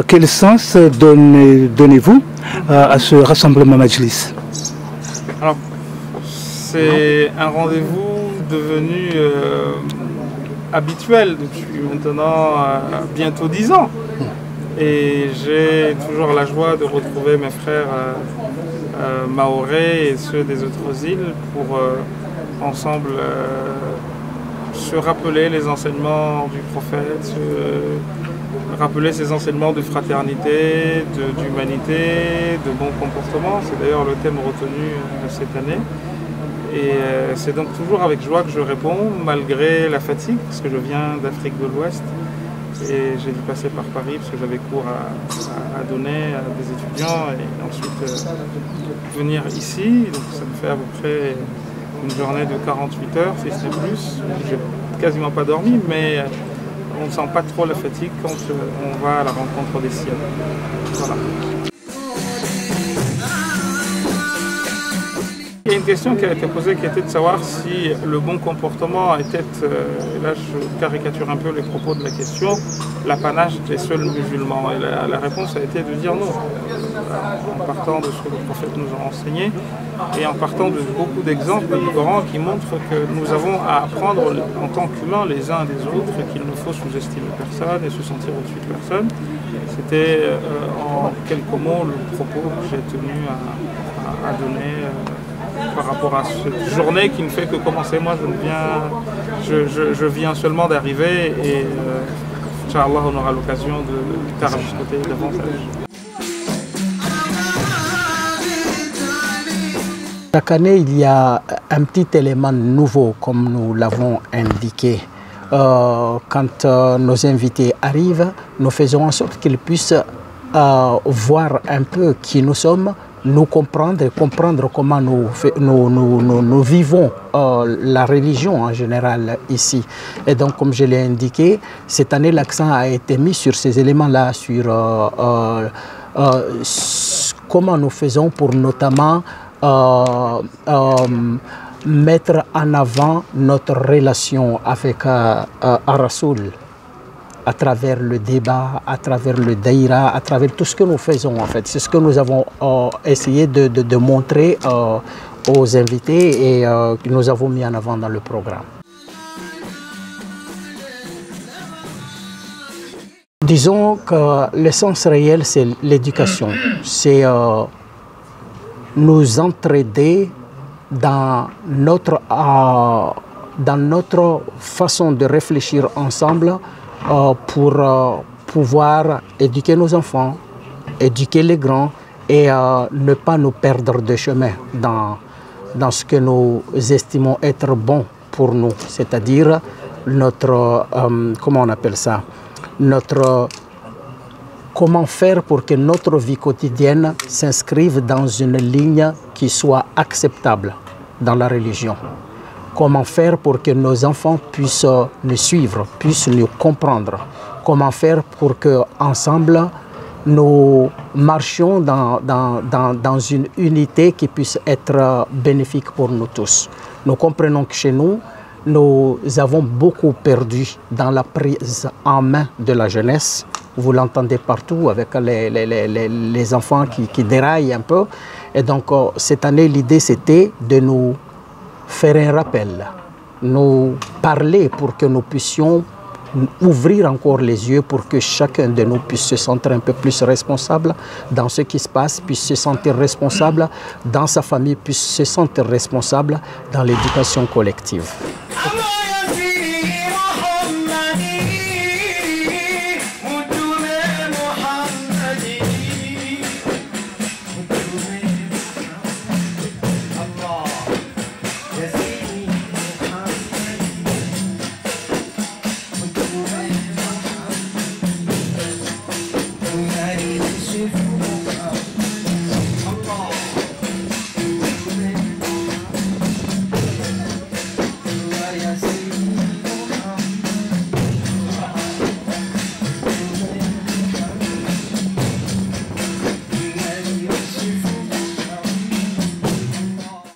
Quel sens donnez-vous à ce rassemblement Majlis? Alors, c'est un rendez-vous devenu habituel depuis maintenant bientôt 10 ans. Et j'ai toujours la joie de retrouver mes frères mahorais et ceux des autres îles pour ensemble se rappeler les enseignements du prophète, rappeler ses enseignements de fraternité, d'humanité, de bon comportement. C'est d'ailleurs le thème retenu cette année. Et c'est donc toujours avec joie que je réponds, malgré la fatigue, parce que je viens d'Afrique de l'Ouest. Et j'ai dû passer par Paris parce que j'avais cours à donner à des étudiants et ensuite venir ici. Donc ça me fait à peu près une journée de 48 heures, si ce n'est plus. J'ai quasiment pas dormi, mais on ne sent pas trop la fatigue quand on va à la rencontre des siens. Voilà. Il y a une question qui a été posée qui était de savoir si le bon comportement était, et là je caricature un peu les propos de la question, l'apanage des seuls musulmans. Et la réponse a été de dire non, en partant de ce que le prophète nous a enseigné et en partant de beaucoup d'exemples du Coran qui montrent que nous avons à apprendre en tant qu'humains les uns des autres et qu'il ne faut sous-estimer personne et se sentir au-dessus de personne. C'était en quelques mots le propos que j'ai tenu à donner par rapport à cette journée qui ne fait que commencer. Moi, je viens seulement d'arriver et Inch'Allah, on aura l'occasion de discuter davantage. Chaque année, il y a un petit élément nouveau, comme nous l'avons indiqué. Quand nos invités arrivent, nous faisons en sorte qu'ils puissent voir un peu qui nous sommes, nous comprendre et comprendre comment nous vivons la religion en général ici. Et donc, comme je l'ai indiqué, cette année, l'accent a été mis sur ces éléments-là, sur comment nous faisons pour notamment mettre en avant notre relation avec Rasoul, à travers le débat, à travers le daïra, à travers tout ce que nous faisons en fait. C'est ce que nous avons essayé de montrer aux invités et que nous avons mis en avant dans le programme. Disons que l'essence réelle, c'est l'éducation. C'est nous entraider dans notre façon de réfléchir ensemble pour pouvoir éduquer nos enfants, éduquer les grands et ne pas nous perdre de chemin dans ce que nous estimons être bon pour nous, c'est-à-dire notre, comment on appelle ça, comment faire pour que notre vie quotidienne s'inscrive dans une ligne qui soit acceptable dans la religion. Comment faire pour que nos enfants puissent nous suivre, puissent nous comprendre. Comment faire pour qu'ensemble, nous marchions dans une unité qui puisse être bénéfique pour nous tous. Nous comprenons que chez nous, nous avons beaucoup perdu dans la prise en main de la jeunesse. Vous l'entendez partout avec les enfants qui déraillent un peu. Et donc, cette année, l'idée, c'était de nous faire un rappel, nous parler pour que nous puissions ouvrir encore les yeux pour que chacun de nous puisse se sentir un peu plus responsable dans ce qui se passe, puisse se sentir responsable dans sa famille, puisse se sentir responsable dans l'éducation collective.